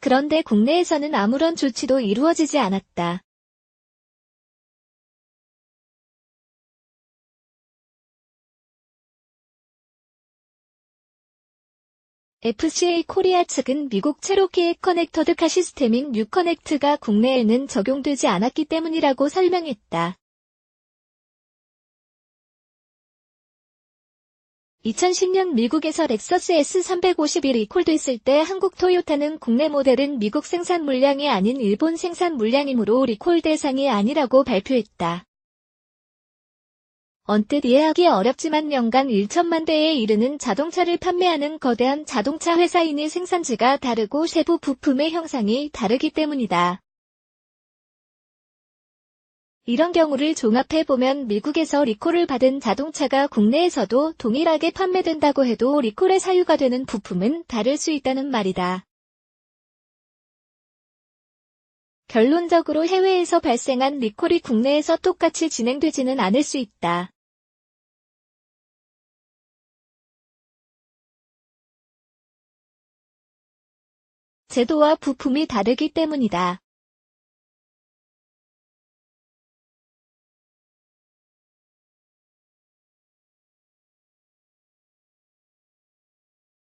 그런데 국내에서는 아무런 조치도 이루어지지 않았다. FCA 코리아 측은 미국 체로키의 커넥터드 카 시스템인 뉴커넥트가 국내에는 적용되지 않았기 때문이라고 설명했다. 2010년 미국에서 렉서스 S351 리콜됐을 때 한국 토요타는 국내 모델은 미국 생산 물량이 아닌 일본 생산 물량이므로 리콜 대상이 아니라고 발표했다. 언뜻 이해하기 어렵지만 연간 1천만 대에 이르는 자동차를 판매하는 거대한 자동차 회사이니 생산지가 다르고 세부 부품의 형상이 다르기 때문이다. 이런 경우를 종합해보면 미국에서 리콜을 받은 자동차가 국내에서도 동일하게 판매된다고 해도 리콜의 사유가 되는 부품은 다를 수 있다는 말이다. 결론적으로 해외에서 발생한 리콜이 국내에서 똑같이 진행되지는 않을 수 있다. 제도와 부품이 다르기 때문이다.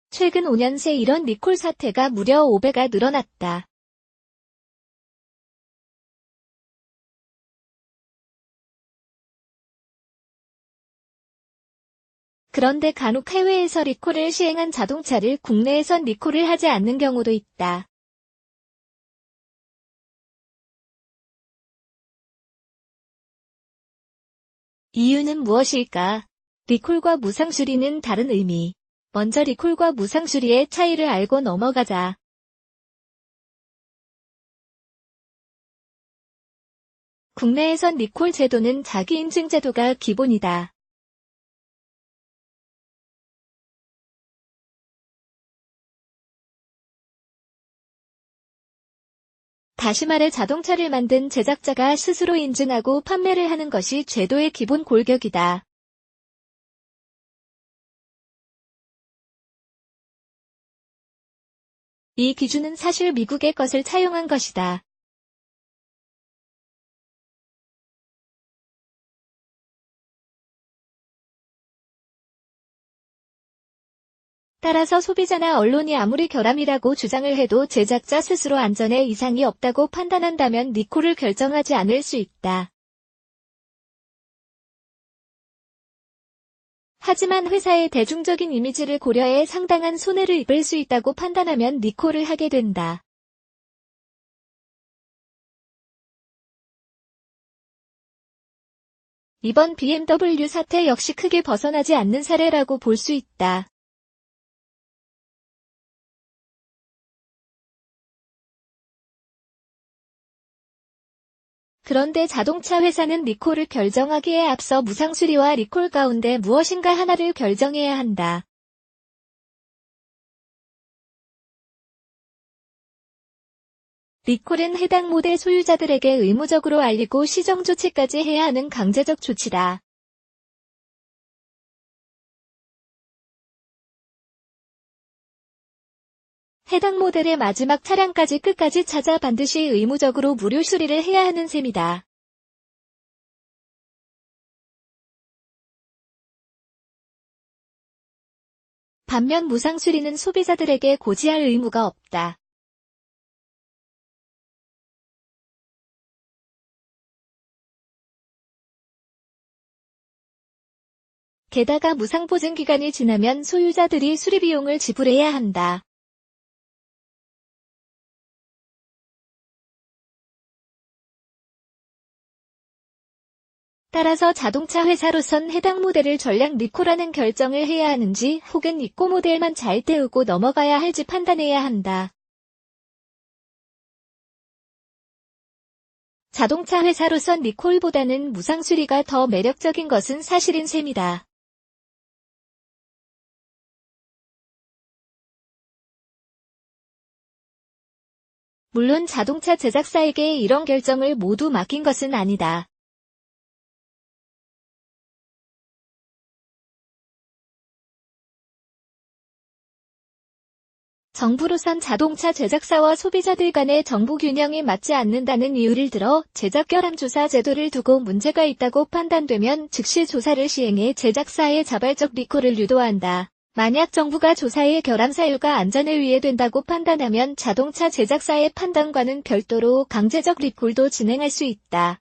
최근 5년 새 이런 리콜 사태가 무려 5배가 늘어났다. 그런데 간혹 해외에서 리콜을 시행한 자동차를 국내에선 리콜을 하지 않는 경우도 있다. 이유는 무엇일까? 리콜과 무상수리는 다른 의미. 먼저 리콜과 무상수리의 차이를 알고 넘어가자. 국내에선 리콜 제도는 자기인증 제도가 기본이다. 다시 말해 자동차를 만든 제작자가 스스로 인증하고 판매를 하는 것이 제도의 기본 골격이다. 이 기준은 사실 미국의 것을 차용한 것이다. 따라서 소비자나 언론이 아무리 결함이라고 주장을 해도 제작자 스스로 안전에 이상이 없다고 판단한다면 리콜을 결정하지 않을 수 있다. 하지만 회사의 대중적인 이미지를 고려해 상당한 손해를 입을 수 있다고 판단하면 리콜을 하게 된다. 이번 BMW 사태 역시 크게 벗어나지 않는 사례라고 볼 수 있다. 그런데 자동차 회사는 리콜을 결정하기에 앞서 무상수리와 리콜 가운데 무엇인가 하나를 결정해야 한다. 리콜은 해당 모델 소유자들에게 의무적으로 알리고 시정 조치까지 해야 하는 강제적 조치다. 해당 모델의 마지막 차량까지 끝까지 찾아 반드시 의무적으로 무료 수리를 해야 하는 셈이다. 반면 무상수리는 소비자들에게 고지할 의무가 없다. 게다가 무상보증 기간이 지나면 소유자들이 수리비용을 지불해야 한다. 따라서 자동차 회사로선 해당 모델을 전량 리콜하는 결정을 해야 하는지 혹은 입고 모델만 잘 태우고 넘어가야 할지 판단해야 한다. 자동차 회사로선 리콜보다는 무상수리가 더 매력적인 것은 사실인 셈이다. 물론 자동차 제작사에게 이런 결정을 모두 맡긴 것은 아니다. 정부로선 자동차 제작사와 소비자들 간의 정보 균형이 맞지 않는다는 이유를 들어 제작 결함 조사 제도를 두고 문제가 있다고 판단되면 즉시 조사를 시행해 제작사의 자발적 리콜을 유도한다. 만약 정부가 조사의 결함 사유가 안전에 위해된다고 판단하면 자동차 제작사의 판단과는 별도로 강제적 리콜도 진행할 수 있다.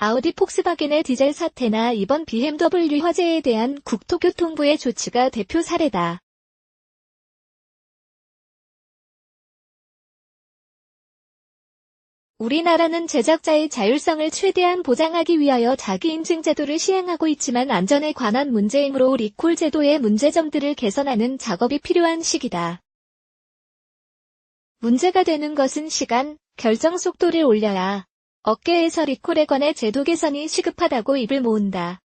아우디 폭스바겐의 디젤 사태나 이번 BMW 화재에 대한 국토교통부의 조치가 대표 사례다. 우리나라는 제작자의 자율성을 최대한 보장하기 위하여 자기인증 제도를 시행하고 있지만 안전에 관한 문제이므로 리콜 제도의 문제점들을 개선하는 작업이 필요한 시기다. 문제가 되는 것은 시간, 결정 속도를 올려야 업계에서 리콜에 관해 제도 개선이 시급하다고 입을 모은다.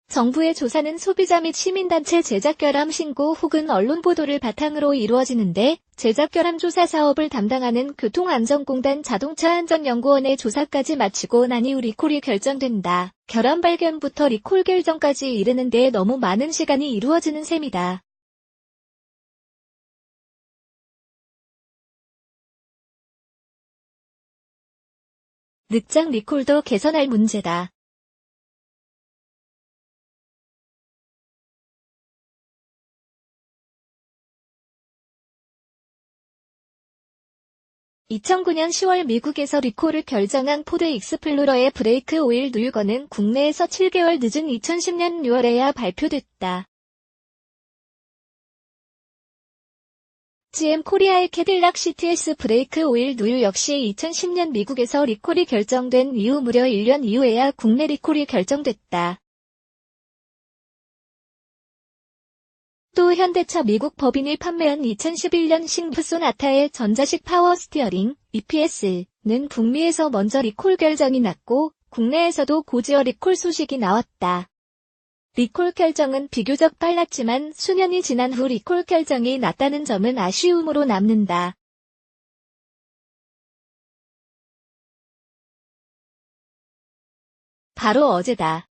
정부의 조사는 소비자 및 시민단체 제작 결함 신고 혹은 언론 보도를 바탕으로 이루어지는데 제작 결함 조사 사업을 담당하는 교통안전공단 자동차안전연구원의 조사까지 마치고 난 이후 리콜이 결정된다. 결함 발견부터 리콜 결정까지 이르는 데 너무 많은 시간이 이루어지는 셈이다. 늑장 리콜도 개선할 문제다. 2009년 10월 미국에서 리콜을 결정한 포드 익스플로러의 브레이크 오일 누유건은 국내에서 7개월 늦은 2010년 6월에야 발표됐다. GM 코리아의 캐딜락 CTS 브레이크 오일 누유 역시 2010년 미국에서 리콜이 결정된 이후 무려 1년 이후에야 국내 리콜이 결정됐다. 또 현대차 미국 법인이 판매한 2011년식 소나타의 전자식 파워 스티어링 EPS는 북미에서 먼저 리콜 결정이 났고 국내에서도 고지어 리콜 소식이 나왔다. 리콜 결정은 비교적 빨랐지만 수년이 지난 후 리콜 결정이 났다는 점은 아쉬움으로 남는다. 바로 어제다.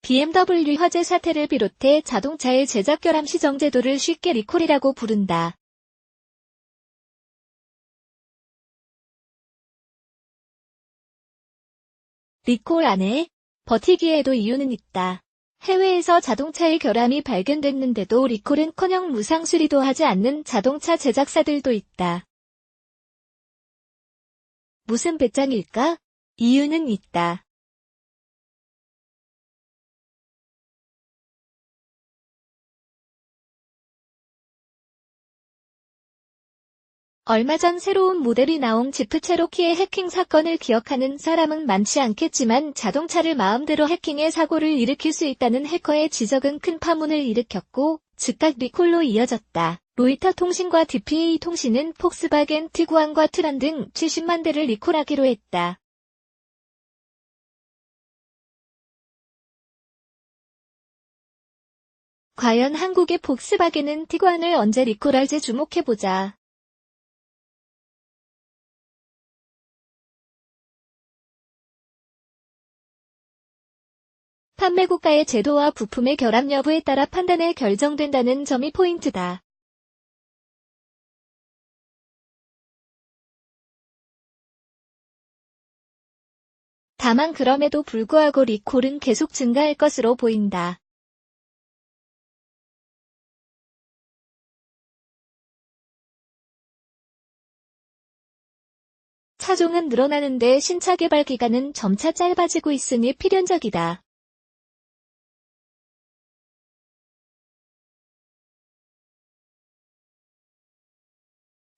BMW 화재 사태를 비롯해 자동차의 제작 결함 시정 제도를 쉽게 리콜이라고 부른다. 리콜 안에 버티기에도 이유는 있다. 해외에서 자동차의 결함이 발견됐는데도 리콜은커녕 무상 수리도 하지 않는 자동차 제작사들도 있다. 무슨 배짱일까? 이유는 있다. 얼마 전 새로운 모델이 나온 지프 체로키의 해킹 사건을 기억하는 사람은 많지 않겠지만 자동차를 마음대로 해킹해 사고를 일으킬 수 있다는 해커의 지적은 큰 파문을 일으켰고 즉각 리콜로 이어졌다. 로이터 통신과 DPA 통신은 폭스바겐 티구안과 트란 등 70만 대를 리콜하기로 했다. 과연 한국의 폭스바겐은 티구안을 언제 리콜할지 주목해보자. 판매국가의 제도와 부품의 결함 여부에 따라 판단에 결정된다는 점이 포인트다. 다만 그럼에도 불구하고 리콜은 계속 증가할 것으로 보인다. 차종은 늘어나는데 신차 개발 기간은 점차 짧아지고 있으니 필연적이다.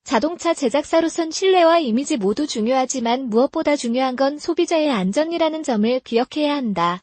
자동차 제작사로선 신뢰와 이미지 모두 중요하지만 무엇보다 중요한 건 소비자의 안전이라는 점을 기억해야 한다.